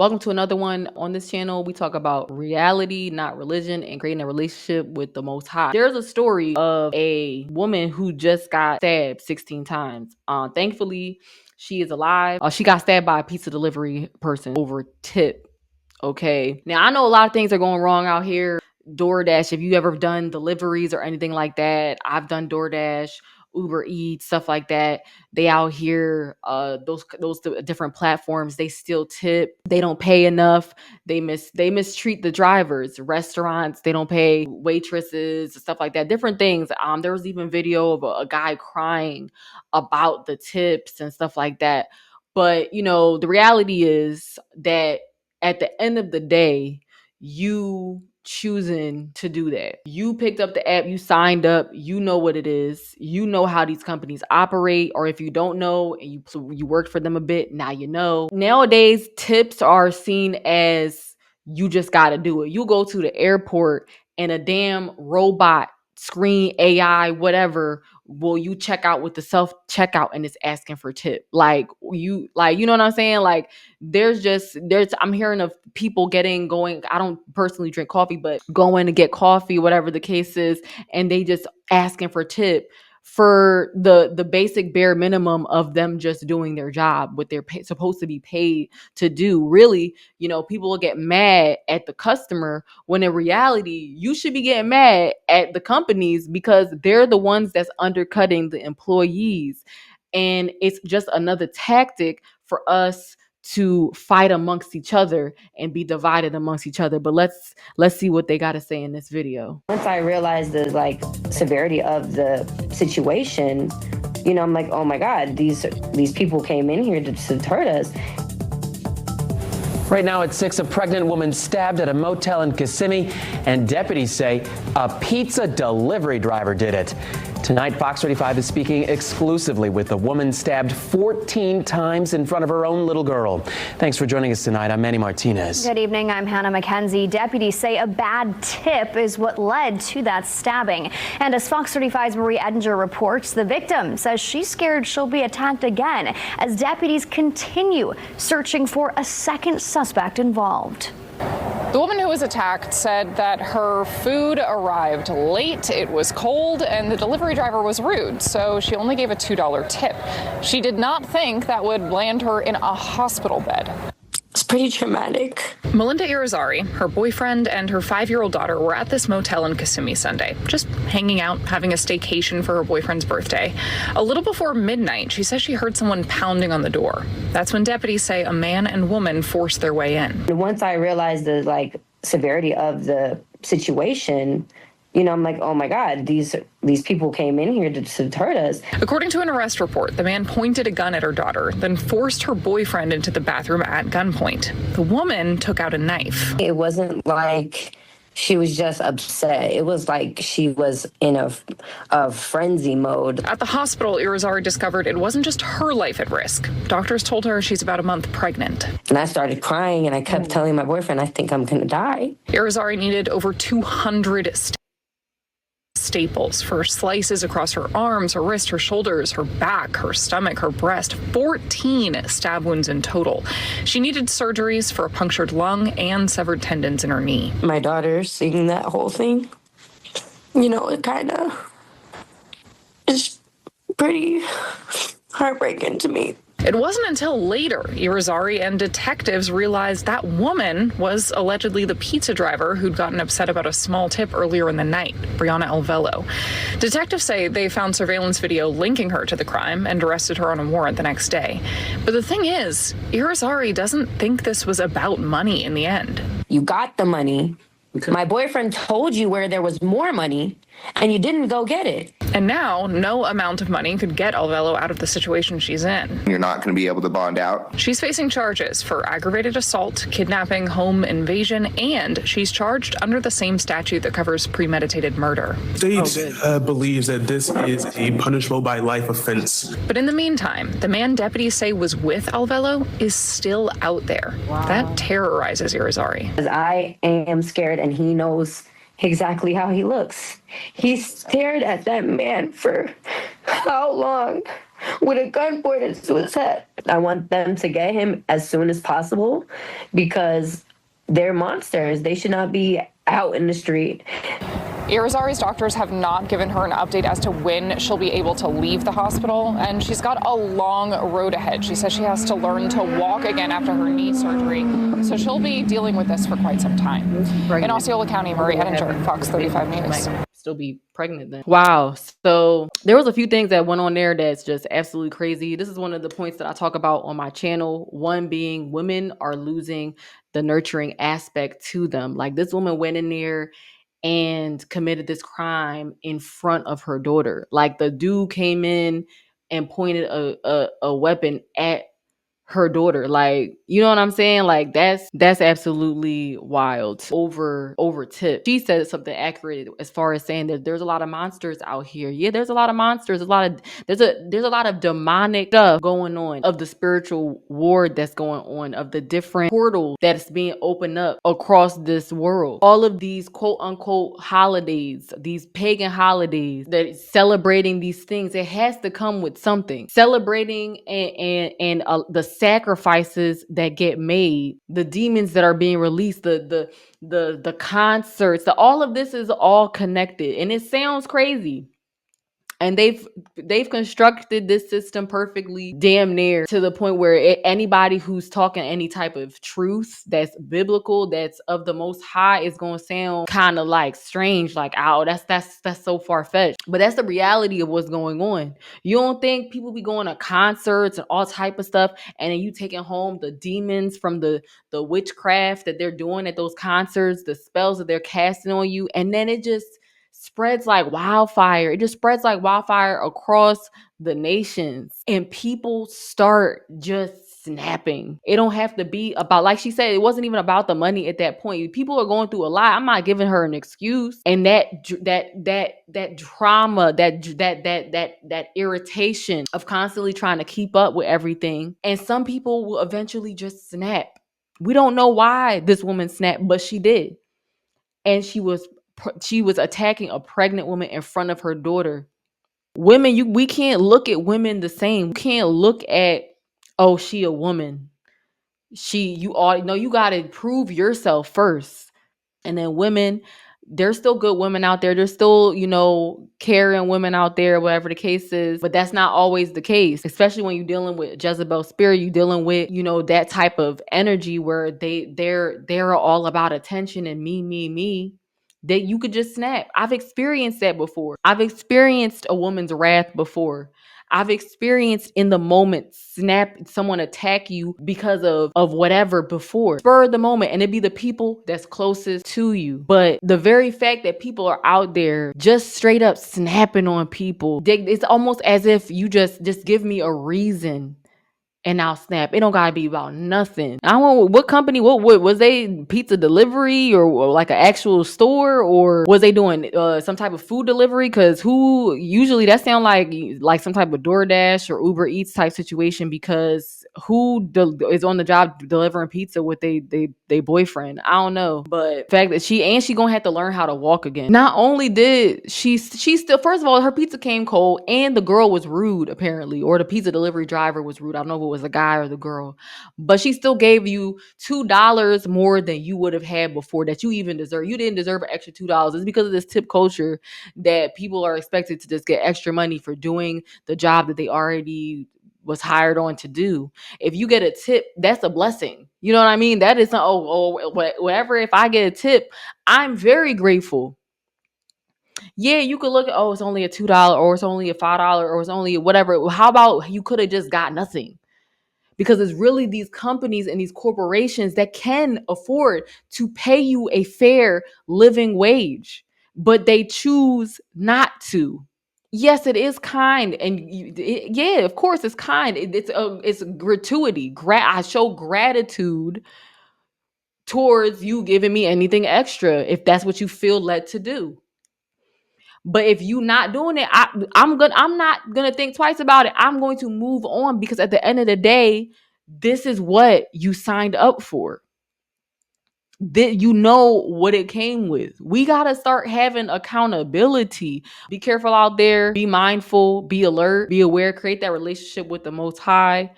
Welcome to another one on this channel. We talk about reality, not religion, and creating a relationship with the Most High. There's a story of a woman who just got stabbed 16 times. Thankfully, she is alive. She got stabbed by a pizza delivery person over tip. Okay. Now, I know a lot of things are going wrong out here. DoorDash, if you ever done deliveries or anything like that, I've done DoorDash, Uber Eats, stuff like that. They out here, those different platforms, they still tip. They don't pay enough. They mistreat the drivers. Restaurants, they don't pay waitresses, stuff like that. Different things. There was even video of a guy crying about the tips and stuff like that. But the reality is that at the end of the day, you choosing to do that. You picked up the app, you signed up, you know what it is, you know how these companies operate, or if you don't know and you worked for them a bit, now you know. Nowadays, tips are seen as you just got to do it. You go to the airport and a damn robot screen AI whatever will you check out with the self checkout and it's asking for tip. You know what I'm saying? Like there's I'm hearing of people going, I don't personally drink coffee, but going to get coffee, whatever the case is, and they just asking for tip for the basic bare minimum of them just doing their job, what they're supposed to be paid to do. Really, people will get mad at the customer when in reality you should be getting mad at the companies because they're the ones that's undercutting the employees. And it's just another tactic for us to fight amongst each other and be divided amongst each other. But let's see what they got to say in this video. Once I realized the severity of the situation, I'm like, oh my God, these people came in here to hurt us. Right now at 6, a pregnant woman stabbed at a motel in Kissimmee, and deputies say a pizza delivery driver did it. Tonight, Fox 35 is speaking exclusively with the woman stabbed 14 times in front of her own little girl. Thanks for joining us tonight. I'm Manny Martinez. Good evening. I'm Hannah McKenzie. Deputies say a bad tip is what led to that stabbing. And as Fox 35's Marie Edinger reports, the victim says she's scared she'll be attacked again as deputies continue searching for a second suspect involved. The woman who was attacked said that her food arrived late, it was cold, and the delivery driver was rude, so she only gave a $2 tip. She did not think that would land her in a hospital bed. It's pretty traumatic. Melinda Irizarry, her boyfriend, and her 5-year-old daughter were at this motel in Kissimmee Sunday, just hanging out, having a staycation for her boyfriend's birthday. A little before midnight, she says she heard someone pounding on the door. That's when deputies say a man and woman forced their way in. Once I realized the severity of the situation, I'm like, oh my God, these people came in here to hurt us. According to an arrest report, the man pointed a gun at her daughter, then forced her boyfriend into the bathroom at gunpoint. The woman took out a knife. It wasn't like she was just upset. It was like she was in a frenzy mode. At the hospital, Irizarry discovered it wasn't just her life at risk. Doctors told her she's about a month pregnant. And I started crying, and I kept telling my boyfriend, I think I'm going to die. Irizarry needed over 200 staples for slices across her arms, her wrist, her shoulders, her back, her stomach, her breast, 14 stab wounds in total. She needed surgeries for a punctured lung and severed tendons in her knee. My daughter seeing that whole thing, it kind of is pretty heartbreaking to me. It wasn't until later Irizarry and detectives realized that woman was allegedly the pizza driver who'd gotten upset about a small tip earlier in the night, Brianna Alvello. Detectives say they found surveillance video linking her to the crime and arrested her on a warrant the next day. But the thing is, Irizarry doesn't think this was about money in the end. You got the money. Okay. My boyfriend told you where there was more money, and you didn't go get it. And now, no amount of money could get Alvello out of the situation she's in. You're not going to be able to bond out. She's facing charges for aggravated assault, kidnapping, home invasion, and she's charged under the same statute that covers premeditated murder. State believes that this is a punishable by life offense. But in the meantime, the man deputies say was with Alvello is still out there. Wow. That terrorizes Irizarry. Because I am scared, and he knows exactly how he looks. He stared at that man for how long? with a gun pointed to his head. I want them to get him as soon as possible because they're monsters. They should not be out in the street. Irizarry's doctors have not given her an update as to when she'll be able to leave the hospital, and she's got a long road ahead. She says she has to learn to walk again after her knee surgery, so she'll be dealing with this for quite some time. In Osceola County, Marie Edinger, Fox 35 News. Still be pregnant then. Wow. So there was a few things that went on there that's just absolutely crazy. This is one of the points that I talk about on my channel. One being women are losing the nurturing aspect to them. Like this woman went in there and committed this crime in front of her daughter. Like the dude came in and pointed a weapon at her daughter. Like, you know what I'm saying? Like that's absolutely wild. Over tip. She said something accurate as far as saying that there's a lot of monsters out here. Yeah, there's a lot of monsters. There's a lot of demonic stuff going on, of the spiritual war that's going on, of the different portals that's being opened up across this world. All of these quote unquote holidays, these pagan holidays that celebrating these things, it has to come with something. Celebrating and the sacrifices that get made, the demons that are being released, the concerts, all of this is all connected, and it sounds crazy. And they've constructed this system perfectly, damn near to the point where anybody who's talking any type of truth that's biblical, that's of the Most High, is going to sound kind of like strange, like, oh, that's so far-fetched. But that's the reality of what's going on. You don't think people be going to concerts and all type of stuff, and then you taking home the demons from the witchcraft that they're doing at those concerts, the spells that they're casting on you, and then it just spreads like wildfire. It just spreads like wildfire across the nations, and people start just snapping. It don't have to be about, like she said, it wasn't even about the money at that point. People are going through a lot. I'm not giving her an excuse. And that trauma, that irritation of constantly trying to keep up with everything. And some people will eventually just snap. We don't know why this woman snapped, but she did. And she was attacking a pregnant woman in front of her daughter. Women, we can't look at women the same. You can't look at, oh, she a woman. You got to prove yourself first. And then women, there's still good women out there. There's still, caring women out there, whatever the case is. But that's not always the case, especially when you're dealing with Jezebel spirit. You're dealing with, that type of energy where they're all about attention and me. That you could just snap. I've experienced that before. I've experienced a woman's wrath before. I've experienced in the moment someone attack you because of whatever before. Spur of the moment, and it'd be the people that's closest to you. But the very fact that people are out there just straight up snapping on people, it's almost as if you just give me a reason and I'll snap. It don't gotta be about nothing. I don't know what company, what was they, pizza delivery or like an actual store, or was they doing some type of food delivery? Because who usually that sound like some type of DoorDash or Uber Eats type situation, because who is on the job delivering pizza with they boyfriend? I don't know. But the fact that she gonna have to learn how to walk again. Not only did she still, first of all, her pizza came cold and the girl was rude apparently, or the pizza delivery driver was rude. I don't know if it was the guy or the girl, but she still gave you $2 more than you would have had before, that you even deserve. You didn't deserve an extra $2. It's because of this tip culture that people are expected to just get extra money for doing the job that they already was hired on to do. If you get a tip, that's a blessing. You know what I mean? That is whatever. If I get a tip, I'm very grateful. Yeah, you could look at, oh, it's only a $2 or it's only a $5 or it's only whatever. How about you could have just got nothing? Because it's really these companies and these corporations that can afford to pay you a fair living wage, but they choose not to. Yes, it is kind, and yeah, of course, it's kind. It's gratuity. I show gratitude towards you giving me anything extra if that's what you feel led to do. But if you not doing it, I'm not gonna think twice about it. I'm going to move on, because at the end of the day, this is what you signed up for. you know what it came with. We got to start having accountability. Be careful out there. Be mindful. Be alert. Be aware. Create that relationship with the Most High.